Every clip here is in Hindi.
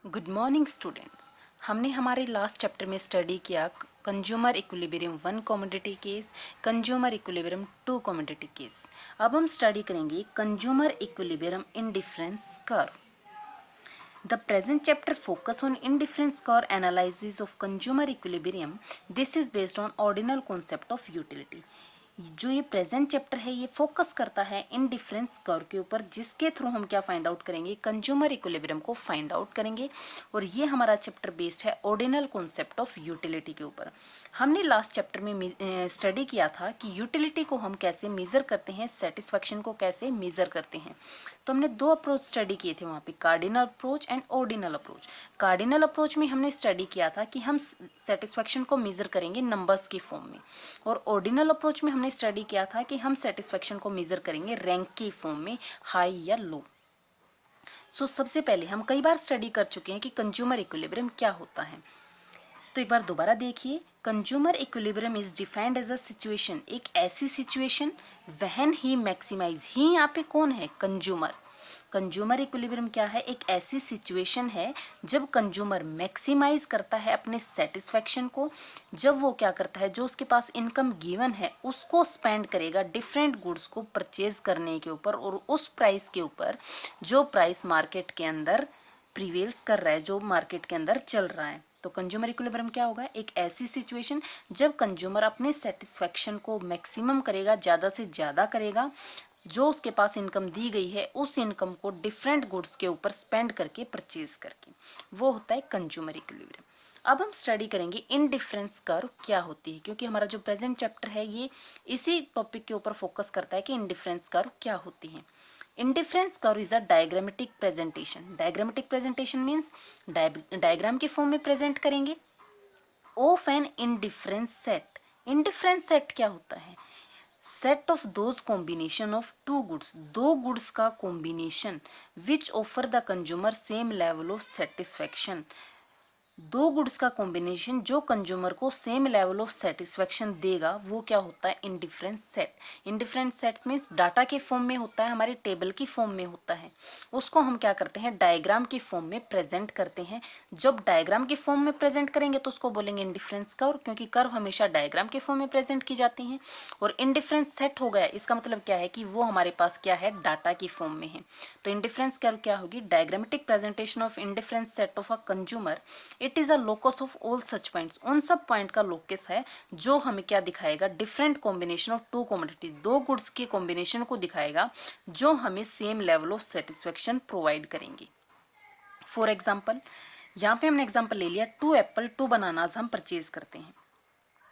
Good morning students. हमने हमारे लास्ट चैप्टर में स्टडी किया consumer equilibrium 1 commodity case, consumer equilibrium 2 commodity case. अब हम स्टडी करेंगे consumer equilibrium indifference curve. The present chapter focus on indifference curve analysis of consumer equilibrium. This is based on ordinal concept of utility. जो ये प्रेजेंट चैप्टर है ये फोकस करता है इंडिफरेंस कर्व के ऊपर, जिसके थ्रू हम क्या फाइंड आउट करेंगे, कंज्यूमर इक्विलिब्रियम को फाइंड आउट करेंगे। और ये हमारा चैप्टर बेस्ड है ऑर्डिनल कॉन्सेप्ट ऑफ यूटिलिटी के ऊपर। हमने लास्ट चैप्टर में स्टडी किया था कि यूटिलिटी को हम कैसे मेज़र करते हैं, सेटिस्फैक्शन को कैसे मेज़र करते हैं। तो हमने दो अप्रोच स्टडी किए थे वहाँ पे, cardinal approach and ordinal approach. Cardinal approach में हमने स्टडी किया था कि हम सेटिस्फैक्शन को मेज़र करेंगे नंबर्स की फॉर्म में, और ऑर्डिनल अप्रोच में हमने स्टडी किया था कि हम सेटिस्फैक्शन को मेज़र करेंगे रैंक की फॉर्म में, हाई या लो। सबसे पहले हम कई बार स्टडी कर चुके हैं कि कंज्यूमर इक्विलिब्रियम क्या होता है। तो एक बार दोबारा देखिए, consumer equilibrium is defined as a situation, एक ऐसी situation when he maximise, he यहाँ पे कौन है, कंज्यूमर। कंज्यूमर इक्विलिब्रियम क्या है, एक ऐसी सिचुएशन है जब कंज्यूमर मैक्सिमाइज करता है अपने सेटिस्फैक्शन को, जब वो क्या करता है, जो उसके पास इनकम गिवन है उसको स्पेंड करेगा डिफरेंट गुड्स को परचेज करने के ऊपर, और उस प्राइस के ऊपर जो प्राइस मार्केट के अंदर प्रीवेल्स कर रहा है, जो मार्केट के अंदर चल रहा है। तो कंज्यूमर इक्विलिब्रियम क्या होगा, एक ऐसी सिचुएशन जब कंज्यूमर अपने सेटिस्फैक्शन को मैक्सिमम करेगा, ज़्यादा से ज़्यादा करेगा, जो उसके पास इनकम दी गई है उस इनकम को डिफरेंट गुड्स के ऊपर स्पेंड करके, परचेज करके, वो होता है कंज्यूमर इक्विलिब्रियम। अब हम स्टडी करेंगे इंडिफरेंस कर्व क्या होती है, क्योंकि हमारा जो प्रेजेंट चैप्टर है ये इसी टॉपिक के ऊपर फोकस करता है कि इंडिफरेंस कर्व क्या होती है। Indifference curve is a diagrammatic presentation. Diagrammatic presentation means diagram के फॉर्म में प्रेजेंट करेंगे of an indifference set. Indifference set क्या होता है, set of those combination of two goods, दो गुड्स का combination which offer the consumer same level of satisfaction. दो गुड्स का कॉम्बिनेशन जो कंज्यूमर को सेम लेवल ऑफ सेटिस्फैक्शन देगा, वो क्या होता है, indifference set. Indifference set means data के फॉर्म में होता है, हमारे टेबल की फॉर्म में होता है, उसको हम क्या करते हैं, डायग्राम की फॉर्म में प्रेजेंट करते हैं। जब डायग्राम की फॉर्म में प्रेजेंट करेंगे तो उसको बोलेंगे इंडिफरेंस कर्व, क्योंकि कर्व हमेशा डायग्राम के फॉर्म में प्रेजेंट की जाती हैं। और इंडिफरेंस सेट हो गया, इसका मतलब क्या है कि वो हमारे पास क्या है, डाटा की फॉर्म में है। तो इंडिफरेंस कर्व क्या होगी, diagrammatic presentation of indifference set of a consumer. It is a locus of all such points, उन सब पॉइंट का लोकस है जो हमें क्या दिखाएगा, different combination of two commodity, दो गुड्स के कॉम्बिनेशन को दिखाएगा जो हमें same level of satisfaction provide करेंगे। फॉर एग्जाम्पल, यहाँ पे हमने एग्जाम्पल ले लिया, 2 एप्पल 2 बनानाज हम परचेज करते हैं,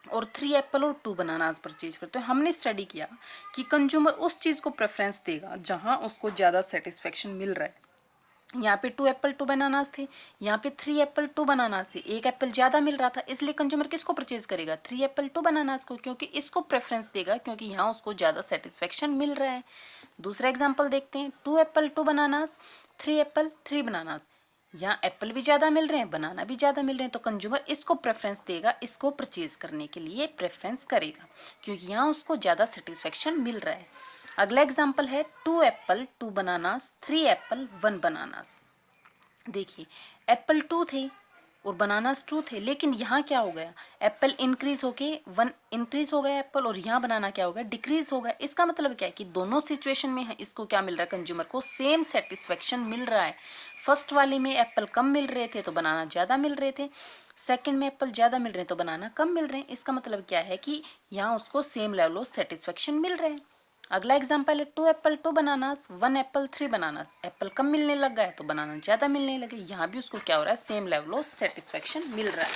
और 3 एप्पल और 2 बनानाज परचेज करते हैं। हमने स्टडी किया कि कंज्यूमर उस चीज़ को प्रेफरेंस देगा जहाँ उसको ज़्यादा सेटिस्फेक्शन मिल रहा है। यहाँ पे 2 एप्पल 2 बनानास थे, यहाँ पे 3 एप्पल 2 बनानास थे, एक एप्पल ज़्यादा मिल रहा था, इसलिए कंज्यूमर किसको परचेज करेगा, 3 एप्पल 2 बनानास को, क्योंकि इसको प्रेफरेंस देगा, क्योंकि यहाँ उसको ज़्यादा सेटिस्फेक्शन मिल रहा है। दूसरा एग्जाम्पल देखते हैं, 2 एप्पल 2 बनानास, 3 एप्पल 3 बनानास, यहाँ एप्पल भी ज़्यादा मिल रहे हैं, बनाना भी ज़्यादा मिल रहे हैं, तो कंज्यूमर इसको प्रेफरेंस देगा, इसको परचेज करने के लिए प्रेफरेंस करेगा, क्योंकि यहाँ उसको ज़्यादा सेटिस्फेक्शन मिल रहा है। अगला एग्जाम्पल है 2 एप्पल 2 बनानास, 3 एप्पल 1 बनानास। देखिए, एप्पल 2 थे और बनानास 2 थे, लेकिन यहाँ क्या हो गया, एप्पल इंक्रीज होके 1 इंक्रीज हो गया एप्पल, और यहाँ बनाना क्या हो गया, डिक्रीज हो गया। इसका मतलब क्या है कि दोनों सिचुएशन में इसको क्या मिल रहा है, कंज्यूमर को सेम सेटिस्फेक्शन मिल रहा है। फर्स्ट वाली में एप्पल कम मिल रहे थे तो बनाना ज़्यादा मिल रहे थे, सेकंड में एप्पल ज़्यादा मिल रहे हैं तो बनाना कम मिल रहे हैं। इसका मतलब क्या है कि यहाँ उसको सेम लेवल ऑफ सेटिस्फेक्शन मिल रहा है। अगला एग्जाम्पल है 2 apple 2 bananas, 1 apple 3 bananas, apple कम मिलने लग गया है तो बनाना ज़्यादा मिलने लगे, यहाँ भी उसको क्या हो रहा है, सेम लेवल ऑफ सेटिस्फेक्शन मिल रहा है।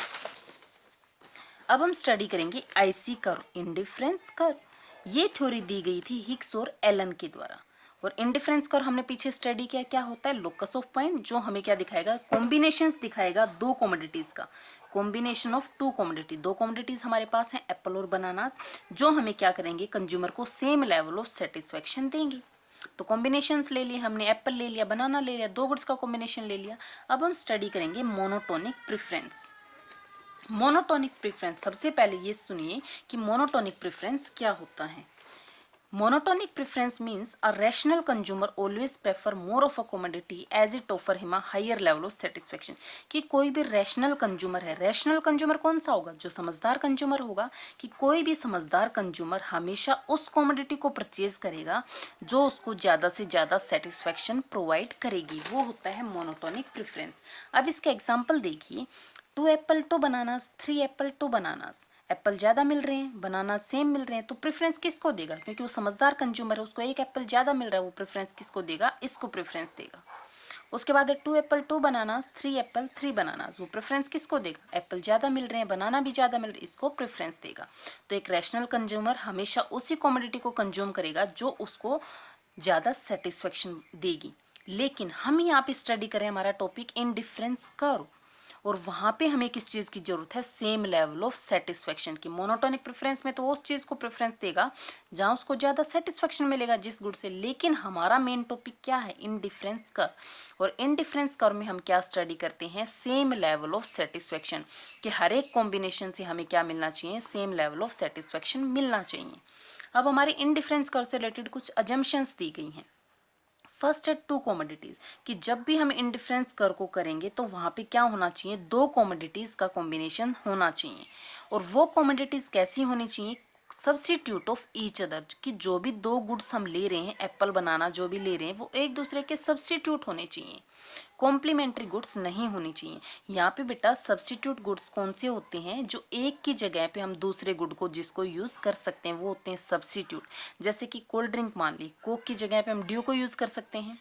अब हम स्टडी करेंगे आईसी कर्व, इंडिफरेंस कर्व। ये थ्योरी दी गई थी हिग्स और एलन के द्वारा। और इंडिफरेंस कर्व हमने पीछे स्टडी किया, क्या होता है, लोकस ऑफ पॉइंट, जो हमें क्या दिखाएगा, कॉम्बिनेशंस दिखाएगा दो कमोडिटीज़ का, कॉम्बिनेशन ऑफ टू कमोडिटी, दो कमोडिटीज़ हमारे पास हैं एप्पल और बनानास, जो हमें क्या करेंगे, कंज्यूमर को सेम लेवल ऑफ सेटिस्फेक्शन देंगे। तो कॉम्बिनेशंस ले लिए हमने, एप्पल ले लिया, बनाना ले लिया, दो गुड्स का कॉम्बिनेशन ले लिया। अब हम स्टडी करेंगे मोनोटोनिक प्रेफरेंस। मोनोटोनिक प्रेफरेंस, सबसे पहले ये सुनिए कि मोनोटोनिक प्रेफरेंस क्या होता है। Monotonic preference means a rational consumer always prefer more of a commodity as it offer him a higher level of satisfaction। कि कोई भी रैशनल कंज्यूमर है, रैशनल कंज्यूमर कौन सा होगा, जो समझदार कंज्यूमर होगा, कि कोई भी समझदार कंज्यूमर हमेशा उस कमोडिटी को परचेज करेगा जो उसको ज़्यादा से ज़्यादा सेटिस्फैक्शन प्रोवाइड करेगी, वो होता है मोनोटोनिक प्रेफरेंस। अब इसका एग्जाम्पल देखिए, 2 apple 2 bananas, 3 Apple 2 bananas. Apple ज़्यादा मिल रहे हैं, बनाना सेम मिल रहे हैं, तो प्रेफरेंस किसको देगा, क्योंकि वो समझदार कंज्यूमर है, उसको एक एप्पल ज़्यादा मिल रहा है, वो प्रेफरेंस किसको देगा, इसको प्रेफरेंस देगा। उसके बाद है 2 एप्पल 2 बनानास, 3 एप्पल 3 बनानास, वो प्रेफरेंस किसको देगा, एप्पल ज़्यादा मिल रहे हैं, बनाना भी ज़्यादा मिल रहे हैं, इसको प्रेफरेंस देगा। तो एक रैशनल कंज्यूमर हमेशा उसी कमोडिटी को कंज्यूम करेगा जो उसको ज़्यादा सेटिस्फेक्शन देगी। लेकिन हम यहाँ पे स्टडी करें, हमारा टॉपिक इंडिफरेंस कर्व, और वहाँ पे हमें किस चीज़ की ज़रूरत है, सेम लेवल ऑफ सेटिस्फेक्शन की। मोनोटोनिक प्रेफरेंस में तो उस चीज़ को प्रेफरेंस देगा जहाँ उसको ज़्यादा सेटिस्फेक्शन मिलेगा जिस गुड से। लेकिन हमारा मेन टॉपिक क्या है, इंडिफरेंस कर्व, और इंडिफरेंस कर्व में हम क्या स्टडी करते हैं, सेम लेवल ऑफ सेटिस्फेक्शन, कि हर एक कॉम्बिनेशन से हमें क्या मिलना चाहिए, सेम लेवल ऑफ सेटिस्फेक्शन मिलना चाहिए। अब हमारे इंडिफरेंस कर्व से रिलेटेड कुछ अजम्पशंस दी गई हैं। फर्स्ट है 2 कॉमोडिटीज़, कि जब भी हम इंडिफरेंस कर को करेंगे तो वहाँ पे क्या होना चाहिए, 2 कॉमोडिटीज़ का कॉम्बिनेशन होना चाहिए। और वो कॉमोडिटीज़ कैसी होनी चाहिए, सब्स्टिट्यूट ऑफ ईच अदर, कि जो भी 2 गुड्स हम ले रहे हैं, एप्पल बनाना जो भी ले रहे हैं, वो एक दूसरे के सब्स्टिट्यूट होने चाहिए, कॉम्प्लीमेंट्री गुड्स नहीं होनी चाहिए। यहाँ पे बेटा सब्स्टिट्यूट गुड्स कौन से होते हैं, जो एक की जगह पे हम दूसरे गुड को जिसको यूज़ कर सकते हैं, वो होते हैं सब्स्टिट्यूट। जैसे कि कोल्ड ड्रिंक मान ली, कोक की जगह पे हम ड्यू को यूज़ कर सकते हैं,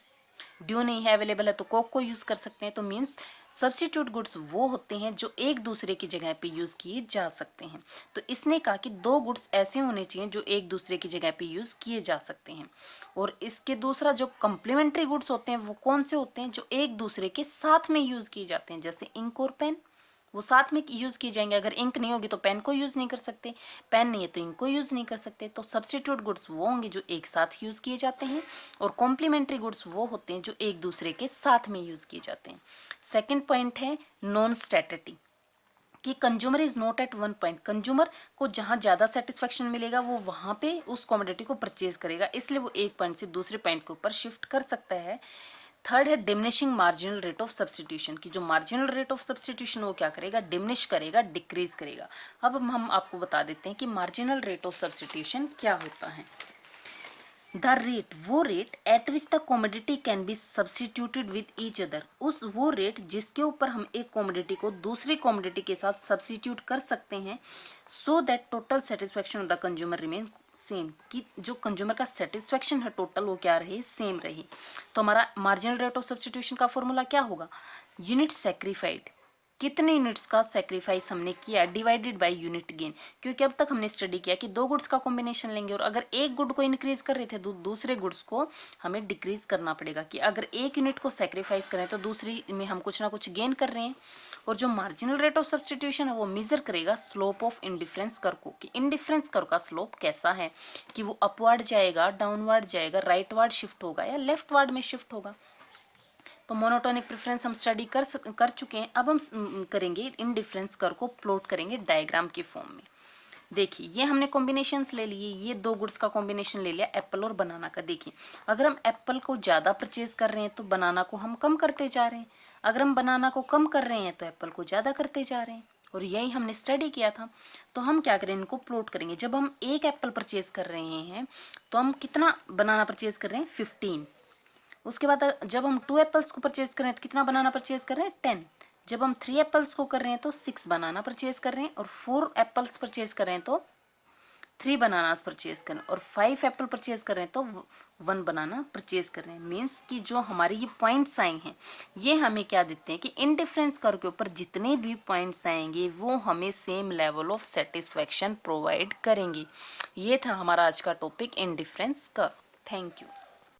ड्यू नहीं है अवेलेबल है तो कोक को यूज़ कर सकते हैं। तो मीन्स सब्स्टिट्यूट गुड्स वो होते हैं जो एक दूसरे की जगह पे यूज़ किए जा सकते हैं। तो इसने कहा कि 2 गुड्स ऐसे होने चाहिए जो एक दूसरे की जगह पे यूज़ किए जा सकते हैं। और इसके दूसरा जो कम्प्लीमेंट्री गुड्स होते हैं वो कौन से होते हैं, जो एक दूसरे के साथ में यूज़ किए जाते हैं। जैसे इंक और पेन, वो साथ में यूज़ किए जाएंगे। अगर इंक नहीं होगी तो पेन को यूज़ नहीं कर सकते, पेन नहीं है तो इंक को यूज़ नहीं कर सकते। तो सब्स्टिट्यूट गुड्स वो होंगे जो एक साथ यूज़ किए जाते हैं, और कॉम्प्लीमेंट्री गुड्स वो होते हैं जो एक दूसरे के साथ में यूज़ किए जाते हैं। सेकेंड पॉइंट है नॉन स्टैटिटी, कि consumer is not at one point, consumer को जहाँ ज़्यादा सेटिस्फेक्शन मिलेगा वो वहाँ पे उस कमोडिटी को परचेज करेगा, इसलिए वो एक पॉइंट से दूसरे पॉइंट के ऊपर शिफ्ट कर सकता है। थर्ड है diminishing marginal rate of substitution, की जो मार्जिनल रेट ऑफ सब्स्टिट्यूशन वो क्या करेगा, डिमिनिश करेगा, डिक्रीज करेगा। अब हम आपको बता देते हैं कि मार्जिनल रेट ऑफ सब्स्टिट्यूशन क्या होता है। द रेट, वो rate at which the commodity can be substituted with each other, उस वो रेट जिसके ऊपर हम एक कॉमोडिटी को दूसरी कॉमोडिटी के साथ सब्स्टिट्यूट कर सकते हैं, so that total satisfaction of the consumer remain same, कि जो कंज्यूमर का सेटिस्फेक्शन है टोटल वो क्या रहे, सेम रहे। तो हमारा मार्जिनल रेट ऑफ सब्स्टिट्यूशन का फॉर्मूला क्या होगा, यूनिट सेक्रीफाइड, कितने यूनिट्स का सेक्रीफाइस हमने किया, डिवाइडेड बाय यूनिट गेन। क्योंकि अब तक हमने स्टडी किया कि 2 गुड्स का कॉम्बिनेशन लेंगे और अगर एक गुड को इंक्रीज कर रहे थे तो दूसरे गुड्स को हमें डिक्रीज करना पड़ेगा, कि अगर एक यूनिट को सेक्रीफाइस करें तो दूसरी में हम कुछ ना कुछ गेन कर रहे हैं। और जो मार्जिनल रेट ऑफ सब्स्टिट्यूशन है वो मेजर करेगा स्लोप ऑफ इंडिफरेंस कर्व को, कि इंडिफरेंस कर्व का स्लोप कैसा है, कि वो अपवर्ड जाएगा, डाउनवर्ड जाएगा, राइटवर्ड शिफ्ट होगा या लेफ्टवर्ड में शिफ्ट होगा। तो मोनोटोनिक प्रेफरेंस हम स्टडी कर चुके हैं। अब हम करेंगे इंडिफरेंस कर्व को प्लॉट करेंगे डायग्राम के फॉर्म में। देखिए ये हमने कॉम्बिनेशंस ले लिए, ये 2 गुड्स का कॉम्बिनेशन ले लिया एप्पल और बनाना का। देखिए अगर हम एप्पल को ज़्यादा परचेज कर रहे हैं तो बनाना को हम कम करते जा रहे हैं, अगर हम बनाना को कम कर रहे हैं तो एप्पल को ज़्यादा करते जा रहे हैं, और यही हमने स्टडी किया था। तो हम क्या करें, इनको प्लॉट करेंगे। जब हम एक एप्पल परचेज कर रहे हैं तो हम कितना बनाना परचेज कर रहे हैं, 15। उसके बाद जब हम 2 एप्पल्स को परचेज कर रहे हैं तो कितना बनाना परचेज कर रहे हैं, 10। जब हम 3 एप्पल्स को कर रहे हैं तो 6 बनाना परचेज कर रहे हैं, और 4 एप्पल्स परचेज कर रहे हैं तो 3 बनानास परचेज कर रहे हैं, और 5 एप्पल परचेज कर रहे हैं तो 1 बनाना परचेज कर रहे हैं। मीन्स कि जो हमारे ये पॉइंट्स आए हैं ये हमें क्या देते हैं, कि इंडिफरेंस कर्व के ऊपर जितने भी पॉइंट्स आएंगे वो हमें same level of satisfaction provide करेंगे। ये था हमारा आज का topic indifference curve. Thank you.